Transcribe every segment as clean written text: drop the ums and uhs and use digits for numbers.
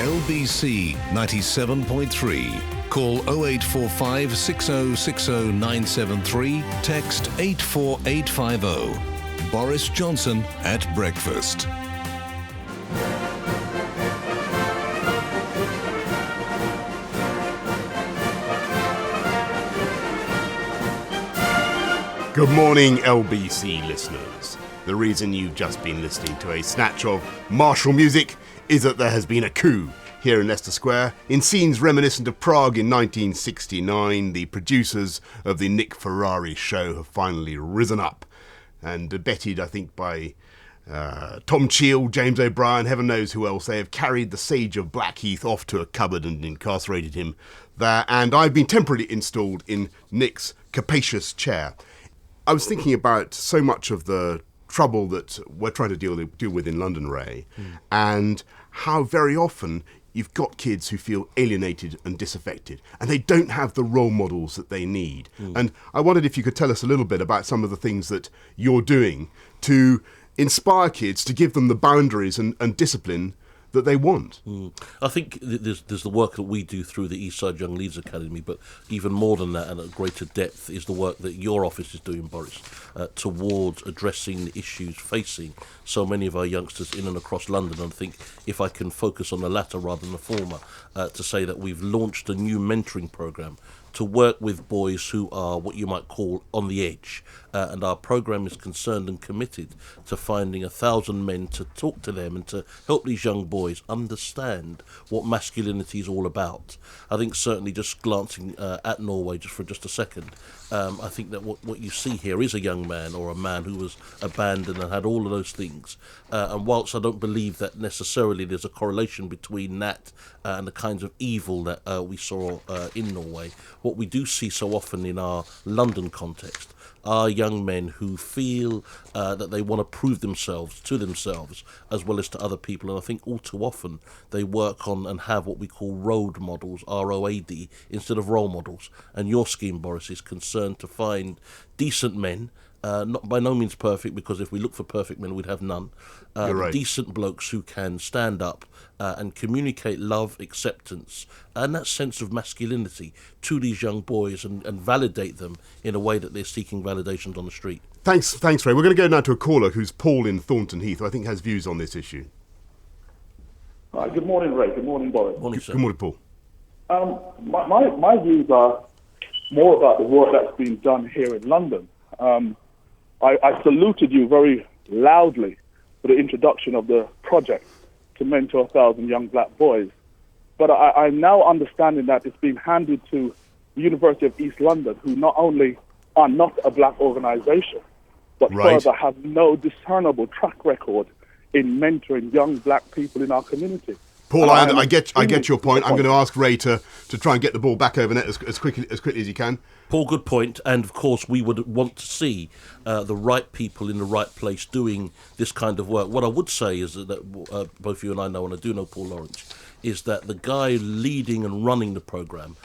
LBC 97.3. Call 0845 6060 973, text 84850. Boris Johnson at breakfast. Good morning, LBC listeners. The reason you've just been listening to a snatch of martial music is that there has been a coup here in Leicester Square. In scenes reminiscent of Prague in 1969, the producers of the Nick Ferarri show have finally risen up and abetted, I think, by Tom Cheel, James O'Brien, heaven knows who else. They have carried the Sage of Blackheath off to a cupboard and incarcerated him there, and I've been temporarily installed in Nick's capacious chair. I was thinking about so much of the trouble that we're trying to deal with in London, Ray, and how very often you've got kids who feel alienated and disaffected, and they don't have the role models that they need. And I wondered if you could tell us a little bit about some of the things that you're doing to inspire kids, to give them the boundaries and discipline that they want. I think there's the work that we do through the Eastside Young Leaders Academy, but even more than that and at greater depth is the work that your office is doing, Boris, towards addressing the issues facing so many of our youngsters in and across London. And I think if I can focus on the latter rather than the former, to say that we've launched a new mentoring programme to work with boys who are what you might call on the edge. And our programme is concerned and committed to finding 1,000 men to talk to them and to help these young boys understand what masculinity is all about. I think certainly just glancing at Norway just for a second, I think that what you see here is a young man or a man who was abandoned and had all of those things. And whilst I don't believe that necessarily there's a correlation between that and the kinds of evil that we saw in Norway, what we do see so often in our London context are young men who feel that they want to prove themselves to themselves as well as to other people. And I think all too often they work on and have what we call road models, ROAD, instead of role models. And your scheme, Boris, is concerned to find decent men, not by no means perfect, because if we look for perfect men, we'd have none. Right. Decent blokes who can stand up and communicate love, acceptance, and that sense of masculinity to these young boys and validate them in a way that they're seeking validations on the street. Thanks, Ray. We're going to go now to a caller who's Paul in Thornton Heath, who I think has views on this issue. Hi, good morning, Ray. Good morning, Boris. Morning, sir. Good morning, Paul. My views are more about the work that's been done here in London. I saluted you very loudly for the introduction of the project to mentor 1,000 young black boys. But I'm now understanding that it's been handed to the University of East London, who not only are not a black organisation, but further have no discernible track record in mentoring young black people in our community. Paul, I get your point. I'm going to ask Ray to try and get the ball back over net as quickly as he can. Paul, good point. And of course, we would want to see the right people in the right place doing this kind of work. What I would say is that both you and I know, and I do know Paul Lawrence, is that the guy leading and running the programme,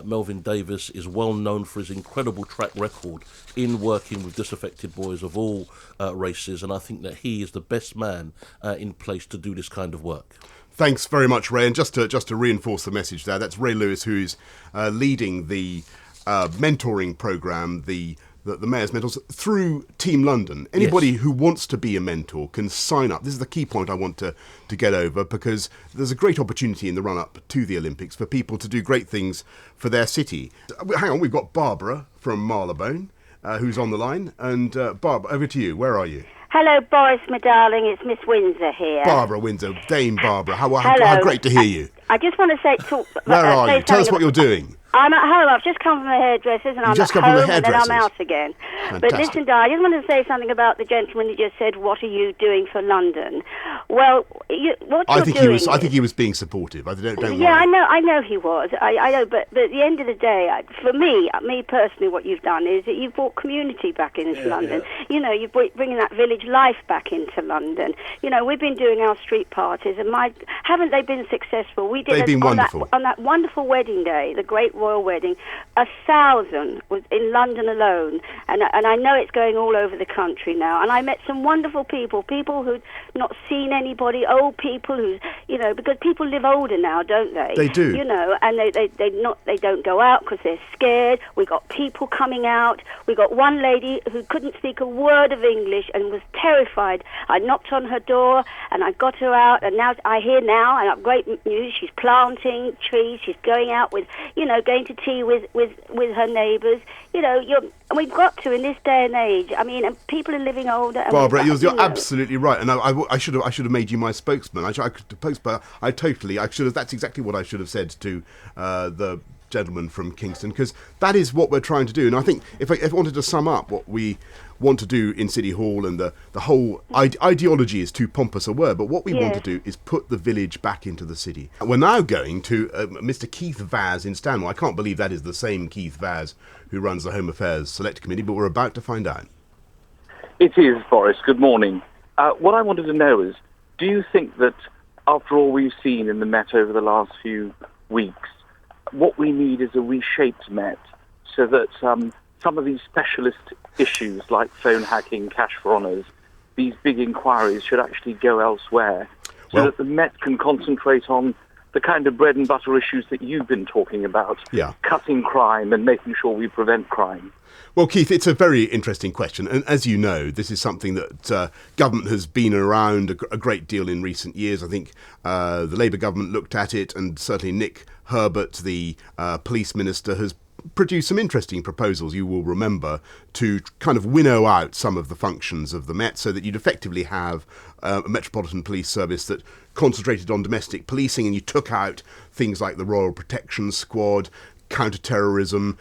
Melvin Davis, is well known for his incredible track record in working with disaffected boys of all races, and I think that he is the best man in place to do this kind of work. Thanks very much, Ray. And just to reinforce the message there, that's Ray Lewis, who is leading the mentoring programme, the Mayor's Mentors, through Team London. Anybody who wants to be a mentor can sign up. This is the key point I want to get over, because there's a great opportunity in the run-up to the Olympics for people to do great things for their city. Hang on, we've got Barbara from Marylebone who's on the line. And Barbara, over to you. Where are you? Hello, Boris, my darling. It's Miss Windsor here. Barbara Windsor, Dame Barbara. How great to hear you. I just want to say... Where are you? Tell us what you're doing. I'm at home. I've just come from the hairdressers, and I'm at home, and then I'm out again. Fantastic. But listen, Di, I just wanted to say something about the gentleman who just said, "What are you doing for London?" Well, I think he was being supportive. I don't worry. Yeah, I know he was. I know, but at the end of the day, for me personally, what you've done is that you've brought community back into London. Yeah. You know, you're bringing that village life back into London. You know, we've been doing our street parties, and haven't they been successful? we did They've been on wonderful. on that wonderful wedding day, the great royal wedding. 1,000 was in London alone, and I know it's going all over the country now. And I met some wonderful people who'd not seen anybody, old people who, because people live older now, don't they? They do. And they don't go out because they're scared. We got people coming out. We got one lady who couldn't speak a word of English and was terrified. I knocked on her door and I got her out, and now I hear and I've great news. She's planting trees. She's going out with, going to tea with her neighbours. We've got to in this day and age. I mean, and people are living older. And Barbara, you're absolutely right, and I should have made you my spokesman. That's exactly what I should have said to the gentleman from Kingston, because that is what we're trying to do. And I think if I wanted to sum up what we want to do in City Hall, and the whole ideology is too pompous a word, but what we want to do is put the village back into the city. We're now going to Mr. Keith Vaz in Stanwell. I can't believe that is the same Keith Vaz who runs the Home Affairs Select Committee, but we're about to find out. It is, Boris. Good morning. What I wanted to know is, do you think that after all we've seen in the Met over the last few weeks, what we need is a reshaped Met so that some of these specialist issues like phone hacking, cash for honours, these big inquiries should actually go elsewhere so that the Met can concentrate on the kind of bread and butter issues that you've been talking about, cutting crime and making sure we prevent crime? Well, Keith, it's a very interesting question. And as you know, this is something that government has been around a great deal in recent years. I think the Labour government looked at it, and certainly Nick Herbert, the police minister, has produced some interesting proposals, you will remember, to kind of winnow out some of the functions of the Met so that you'd effectively have a Metropolitan Police Service that concentrated on domestic policing, and you took out things like the Royal Protection Squad, counter-terrorism,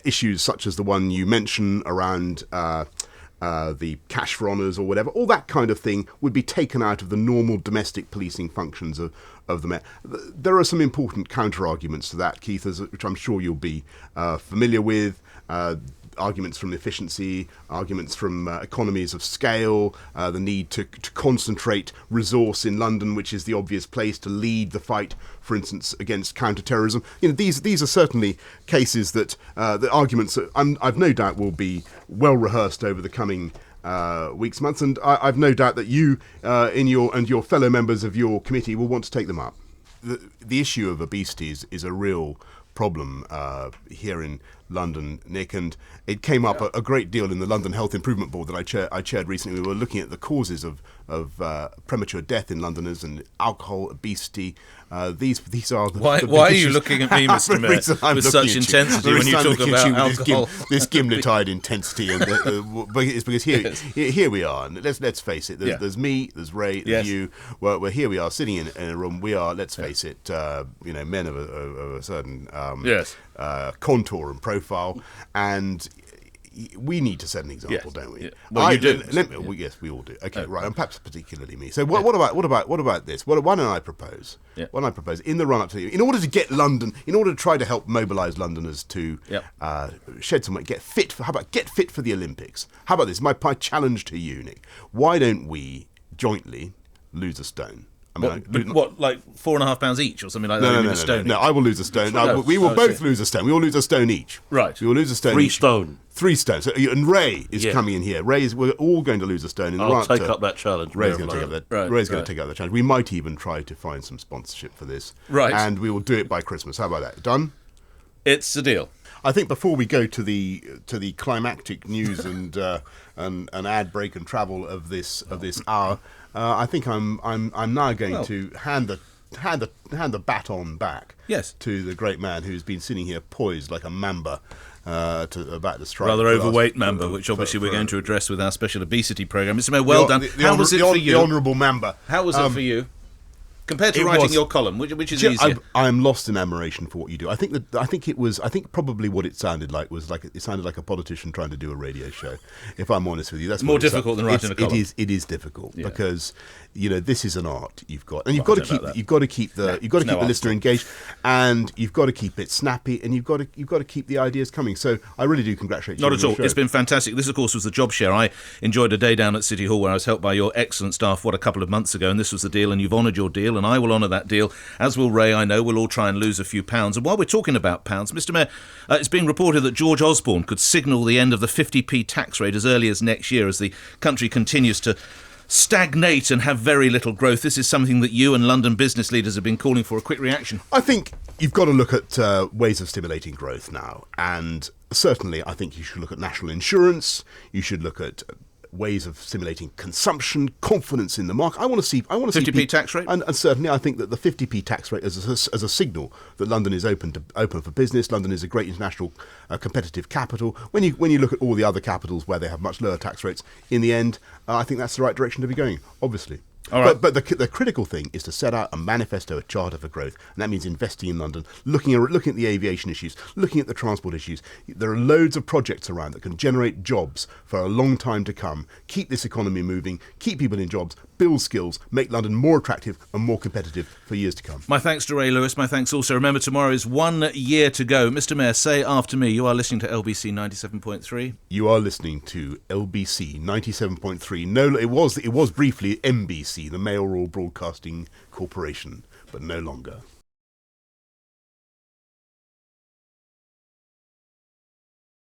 issues such as the one you mentioned around the cash for honours or whatever. All that kind of thing would be taken out of the normal domestic policing functions of the Met. There are some important counter-arguments to that, Keith, which I'm sure you'll be familiar with. Arguments from efficiency, arguments from economies of scale, the need to concentrate resource in London, which is the obvious place to lead the fight, for instance, against counter-terrorism. These are certainly cases that the arguments that I've no doubt will be well rehearsed over the coming weeks, months, and I've no doubt that you and your fellow members of your committee will want to take them up. The issue of obesity is a real problem here in London, Nick, and it came up a great deal in the London Health Improvement Board that I chaired recently. We were looking at the causes of premature death in Londoners and alcohol, obesity. These are the why are you looking at me, Mr. Mayor, with such intensity when you talk about alcohol? This gimletide intensity, and it's because here we are. And let's face it. There's me, there's Ray, there's you. We're here. We are sitting in a room. We are. Let's face it. Men of a certain contour and profile, and we need to set an example, don't we? Yeah. Well, you do. Yes, we all do. Okay, right, and perhaps particularly me. So what about this? Why don't I propose? Yeah. Why don't I propose in the run-up to in order to get London, in order to try to help mobilise Londoners to shed some weight, get fit for the Olympics? How about this? My challenge to you, Nick. Why don't we jointly lose a stone? What, like £4.5 each or something like that? No, I will lose a stone. We will both lose a stone. We will lose a stone each. Right. We will lose a stone. 3 stone. 3 stones. So, and Ray is coming in here. We're all going to lose a stone. I'll take up that challenge. Ray's going to take up that. Ray's going to take up that challenge. We might even try to find some sponsorship for this. Right. And we will do it by Christmas. How about that? Done? It's a deal. I think before we go to the climactic news and ad break and travel of this hour, I think I'm now going to hand the baton back. Yes. To the great man who's been sitting here poised like a mamba. About to strike. Rather overweight Mamba, which obviously we're going to address with our special obesity programme. Mr. Mayor, well done. How was it for you? The Honourable Mamba. How was it for you? Compared to writing your column, which is easier? I'm lost in admiration for what you do. I think probably what it sounded like was it sounded like a politician trying to do a radio show. If I'm honest with you, that's more difficult than writing a column. It is difficult because this is an art you've got, and you've got to keep the listener engaged, and you've got to keep it snappy, and you've got to keep the ideas coming. So I really do congratulate you. Not at all. It's been fantastic. This, of course, was the job share. I enjoyed a day down at City Hall where I was helped by your excellent staff a couple of months ago, and this was the deal, and you've honoured your deal. deal, and I will honour that deal, as will Ray, I know. We'll all try and lose a few pounds. And while we're talking about pounds, Mr Mayor, it's being reported that George Osborne could signal the end of the 50p tax rate as early as next year as the country continues to stagnate and have very little growth. This is something that you and London business leaders have been calling for. A quick reaction. I think you've got to look at ways of stimulating growth now, and certainly I think you should look at national insurance. You should look at ways of stimulating consumption, confidence in the market. I want to see 50p tax rate, and certainly I think that the 50p tax rate as a signal that London is open for business. London is a great international competitive capital. When you look at all the other capitals where they have much lower tax rates, in the end, I think that's the right direction to be going. Obviously. All right. But the critical thing is to set out a manifesto, a charter for growth, and that means investing in London, looking at the aviation issues, looking at the transport issues. There are loads of projects around that can generate jobs for a long time to come, keep this economy moving, keep people in jobs, build skills, make London more attractive and more competitive for years to come. My thanks to Ray Lewis. My thanks also. Remember, tomorrow is 1 year to go. Mr Mayor, say after me, you are listening to LBC 97.3. You are listening to LBC 97.3. No, it was briefly MBC, the Mayoral Broadcasting Corporation, but no longer.